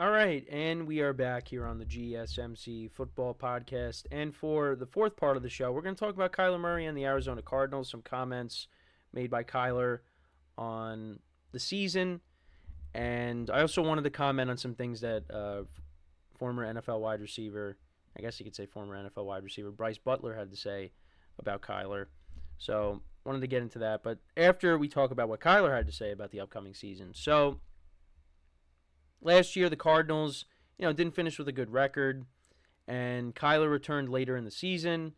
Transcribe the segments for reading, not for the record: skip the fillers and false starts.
All right, and we are back here on the GSMC Football Podcast. And for the fourth part of the show, we're going to talk about Kyler Murray and the Arizona Cardinals, some comments made by Kyler on the season. And I also wanted to comment on some things that former NFL wide receiver, I guess you could say former NFL wide receiver, Bryce Butler had to say about Kyler. So wanted to get into that. But after we talk about what Kyler had to say about the upcoming season. So last year, the Cardinals, didn't finish with a good record, and Kyler returned later in the season,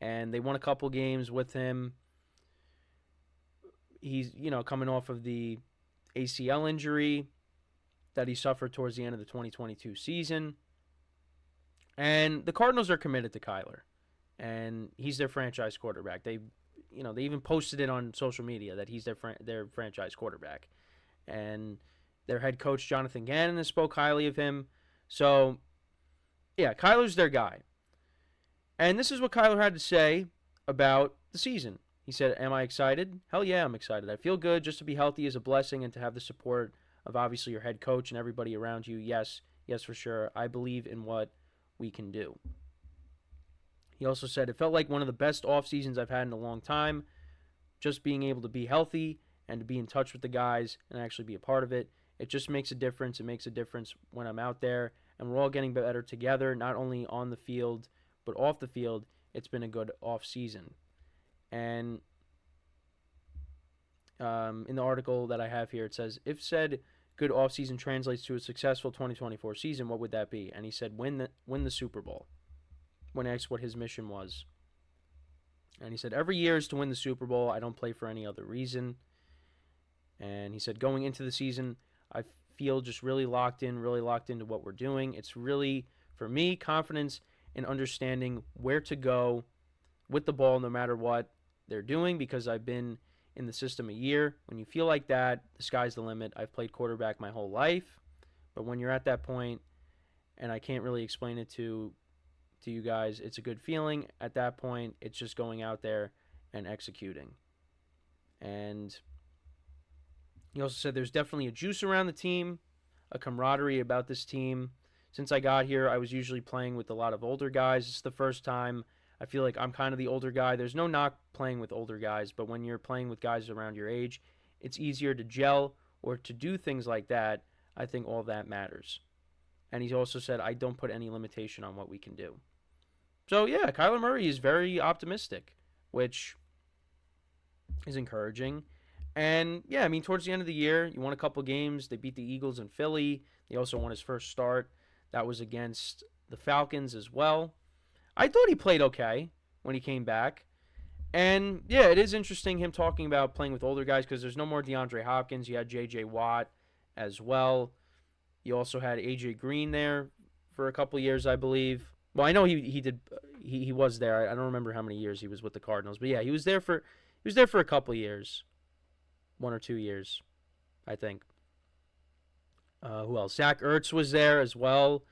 and they won a couple games with him. He's, coming off of the ACL injury that he suffered towards the end of the 2022 season, and the Cardinals are committed to Kyler, and he's their franchise quarterback. They even posted it on social media that he's their franchise quarterback, and their head coach, Jonathan Gannon, has spoke highly of him. So, yeah, Kyler's their guy. And this is what Kyler had to say about the season. He said, "Am I excited? Hell yeah, I'm excited. I feel good. Just to be healthy is a blessing, and to have the support of obviously your head coach and everybody around you. Yes, for sure. I believe in what we can do." He also said, "It felt like one of the best off seasons I've had in a long time. Just being able to be healthy and to be in touch with the guys and actually be a part of it. It just makes a difference. It makes a difference when I'm out there, and we're all getting better together, not only on the field, but off the field. It's been a good off season." And in the article that I have here, it says, "If said good off season translates to a successful 2024 season, what would that be?" And he said, win the Super Bowl, when asked what his mission was. And he said, "Every year is to win the Super Bowl. I don't play for any other reason." And he said, "Going into the season, I feel just really locked into what we're doing. It's really, for me, confidence in understanding where to go with the ball no matter what they're doing, because I've been in the system a year. When you feel like that, the sky's the limit. I've played quarterback my whole life, but when you're at that point, and I can't really explain it to you guys, it's a good feeling. At that point, it's just going out there and executing." And he also said, "There's definitely a juice around the team, a camaraderie about this team. Since I got here, I was usually playing with a lot of older guys. It's the first time I feel like I'm kind of the older guy. There's no knock playing with older guys, but when you're playing with guys around your age, it's easier to gel or to do things like that. I think all that matters." And he also said, "I don't put any limitation on what we can do." So, yeah, Kyler Murray is very optimistic, which is encouraging. And, yeah, I mean, towards the end of the year, you won a couple games. They beat the Eagles in Philly. They also won his first start. That was against the Falcons as well. I thought he played okay when he came back. And, yeah, it is interesting him talking about playing with older guys, because there's no more DeAndre Hopkins. You had J.J. Watt as well. You also had A.J. Green there for a couple years, I believe. Well, I know he was there. I don't remember how many years he was with the Cardinals. But, yeah, he was there for a couple years. 1 or 2 years, I think. Who else? Zach Ertz was there as well.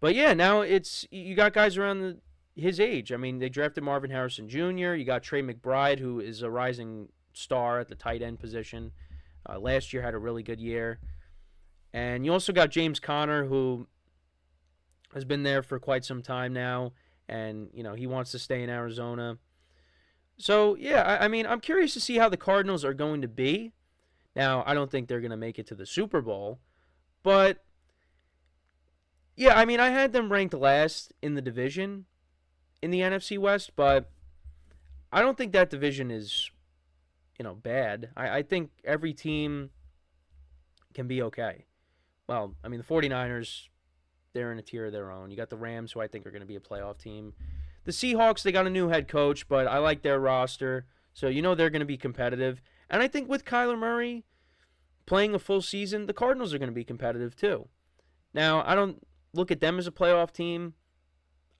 But yeah, now you got guys around his age. I mean, they drafted Marvin Harrison Jr. You got Trey McBride, who is a rising star at the tight end position. Last year had a really good year. And you also got James Conner, who has been there for quite some time now. And, he wants to stay in Arizona. So, yeah, I mean, I'm curious to see how the Cardinals are going to be. Now, I don't think they're going to make it to the Super Bowl. But, yeah, I mean, I had them ranked last in the division in the NFC West. But I don't think that division is, bad. I think every team can be okay. Well, I mean, the 49ers, they're in a tier of their own. You got the Rams, who I think are going to be a playoff team. The Seahawks, they got a new head coach, but I like their roster. So, they're going to be competitive. And I think with Kyler Murray playing a full season, the Cardinals are going to be competitive too. Now, I don't look at them as a playoff team.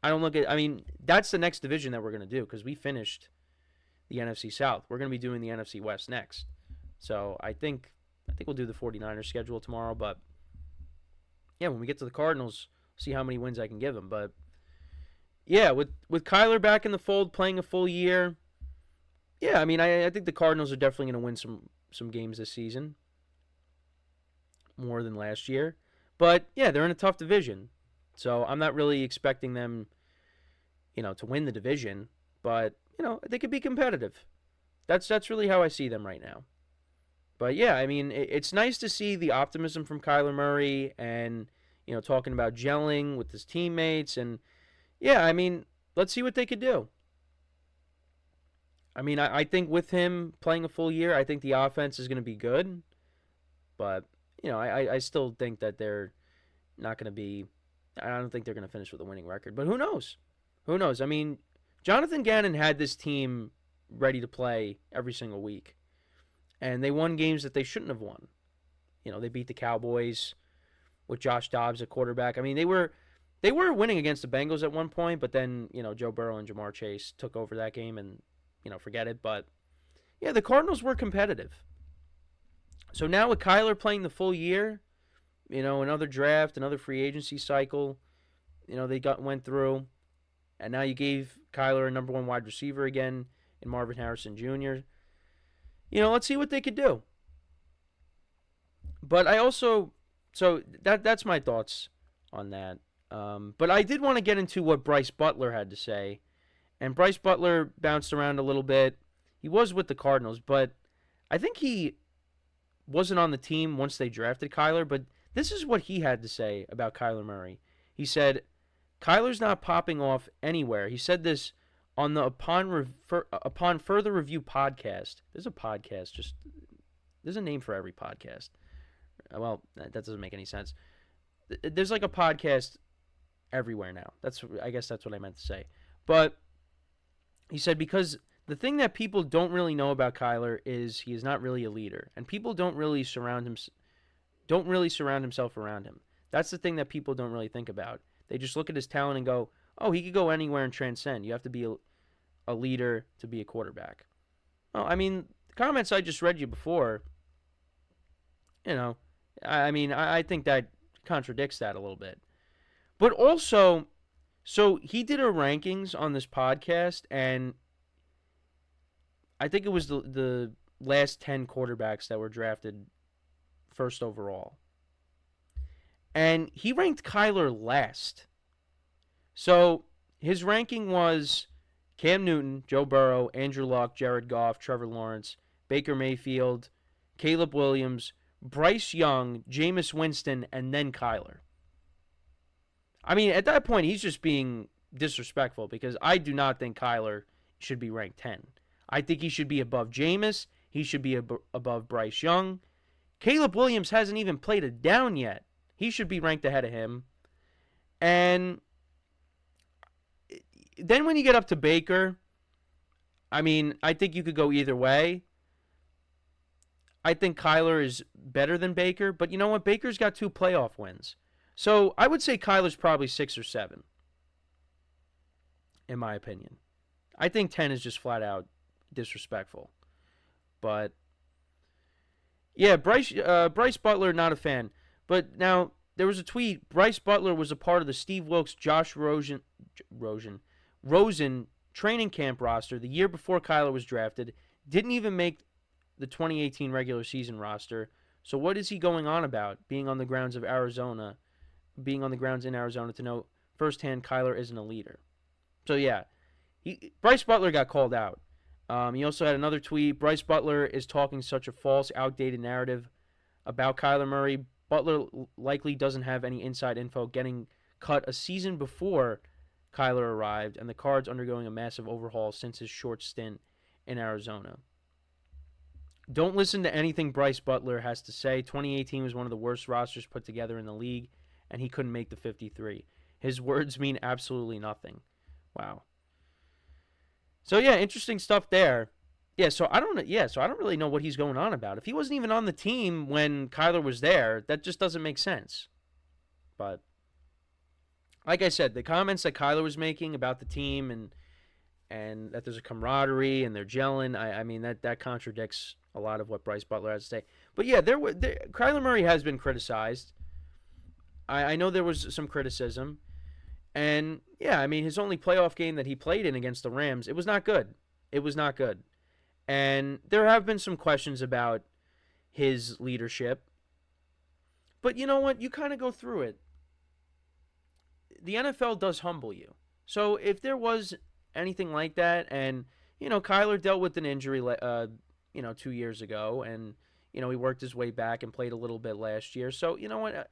I mean, that's the next division that we're going to do, because we finished the NFC South. We're going to be doing the NFC West next. So, I think we'll do the 49ers schedule tomorrow. But, yeah, when we get to the Cardinals, see how many wins I can give them. But, yeah, with Kyler back in the fold, playing a full year, yeah, I mean, I think the Cardinals are definitely going to win some games this season, more than last year. But, yeah, they're in a tough division. So I'm not really expecting them, to win the division. But, they could be competitive. That's really how I see them right now. But, yeah, I mean, it's nice to see the optimism from Kyler Murray and, talking about gelling with his teammates. And, yeah, I mean, let's see what they could do. I mean, I think with him playing a full year, I think the offense is going to be good. But, I still think that they're not going to be – I don't think they're going to finish with a winning record. But who knows? Who knows? I mean, Jonathan Gannon had this team ready to play every single week. And they won games that they shouldn't have won. They beat the Cowboys with Josh Dobbs at quarterback. I mean, they were winning against the Bengals at one point, but then, Joe Burrow and Jamar Chase took over that game and, forget it. But, yeah, the Cardinals were competitive. So now with Kyler playing the full year, another draft, another free agency cycle, they went through. And now you gave Kyler a number one wide receiver again in Marvin Harrison Jr. Let's see what they could do. But I also, so that's my thoughts on that. But I did want to get into what Bryce Butler had to say. And Bryce Butler bounced around a little bit. He was with the Cardinals, but I think he wasn't on the team once they drafted Kyler. But this is what he had to say about Kyler Murray. He said, Kyler's not popping off anywhere. He said this on the Upon Further Review podcast. There's a podcast, there's a name for every podcast. Well, that doesn't make any sense. There's like a podcast everywhere now. I guess that's what I meant to say. But he said, because the thing that people don't really know about Kyler is he is not really a leader, and people don't really surround himself around him. That's the thing that people don't really think about. They just look at his talent and go, oh, he could go anywhere and transcend. You have to be a leader to be a quarterback. Well, I mean, the comments I just read you before, I think that contradicts that a little bit. But also, so he did our rankings on this podcast, and I think it was the last 10 quarterbacks that were drafted first overall. And he ranked Kyler last. So his ranking was Cam Newton, Joe Burrow, Andrew Luck, Jared Goff, Trevor Lawrence, Baker Mayfield, Caleb Williams, Bryce Young, Jameis Winston, and then Kyler. I mean, at that point, he's just being disrespectful because I do not think Kyler should be ranked 10. I think he should be above Jameis. He should be above Bryce Young. Caleb Williams hasn't even played a down yet. He should be ranked ahead of him. And then when you get up to Baker, I mean, I think you could go either way. I think Kyler is better than Baker, but you know what? Baker's got 2 playoff wins. So I would say Kyler's probably 6 or 7, in my opinion. I think 10 is just flat out disrespectful. But, yeah, Bryce Butler, not a fan. But now, there was a tweet. Bryce Butler was a part of the Steve Wilkes, Josh Rosen training camp roster the year before Kyler was drafted. Didn't even make the 2018 regular season roster. So what is he going on about? Being on the grounds in Arizona to know firsthand Kyler isn't a leader. So yeah, Bryce Butler got called out. He also had another tweet. Bryce Butler is talking such a false, outdated narrative about Kyler Murray. Butler likely doesn't have any inside info, getting cut a season before Kyler arrived, and the Cards undergoing a massive overhaul since his short stint in Arizona. Don't listen to anything Bryce Butler has to say. 2018 was one of the worst rosters put together in the league, and he couldn't make the 53. His words mean absolutely nothing. Wow. So yeah, interesting stuff there. So I don't really know what he's going on about. If he wasn't even on the team when Kyler was there, that just doesn't make sense. But like I said, the comments that Kyler was making about the team and that there's a camaraderie and they're gelling, I mean that contradicts a lot of what Bryce Butler has to say. But yeah, Kyler Murray has been criticized. I know there was some criticism. And yeah, I mean his only playoff game that he played in against the Rams, it was not good. It was not good. And there have been some questions about his leadership. But you know what? You kind of go through it. The NFL does humble you. So if there was anything like that, and Kyler dealt with an injury, 2 years ago, and he worked his way back and played a little bit last year. So you know what?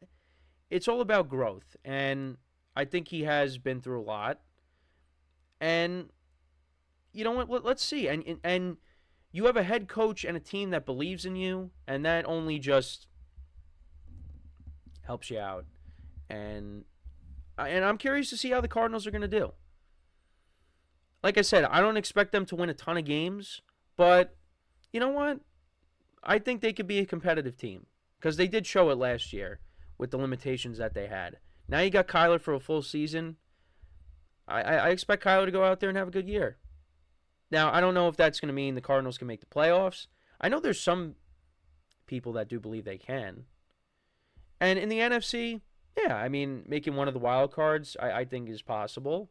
It's all about growth, and I think he has been through a lot. And you know what? Let's see. And you have a head coach and a team that believes in you, and that only just helps you out. And I'm curious to see how the Cardinals are going to do. Like I said, I don't expect them to win a ton of games, but you know what? I think they could be a competitive team because they did show it last year with the limitations that they had. Now you got Kyler for a full season. I expect Kyler to go out there and have a good year. Now, I don't know if that's going to mean the Cardinals can make the playoffs. I know there's some people that do believe they can. And in the NFC, yeah, I mean, making one of the wild cards, I think is possible.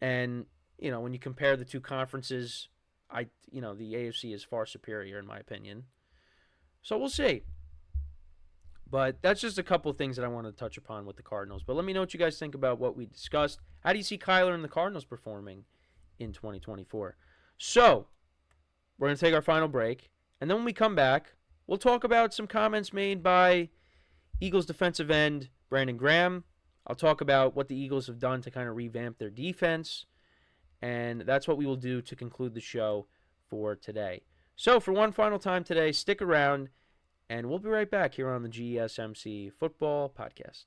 And, when you compare the two conferences, the AFC is far superior in my opinion. So we'll see. But that's just a couple of things that I want to touch upon with the Cardinals. But let me know what you guys think about what we discussed. How do you see Kyler and the Cardinals performing in 2024? So, we're going to take our final break. And then when we come back, we'll talk about some comments made by Eagles defensive end Brandon Graham. I'll talk about what the Eagles have done to kind of revamp their defense. And that's what we will do to conclude the show for today. So, for one final time today, stick around. And we'll be right back here on the GSMC Football Podcast.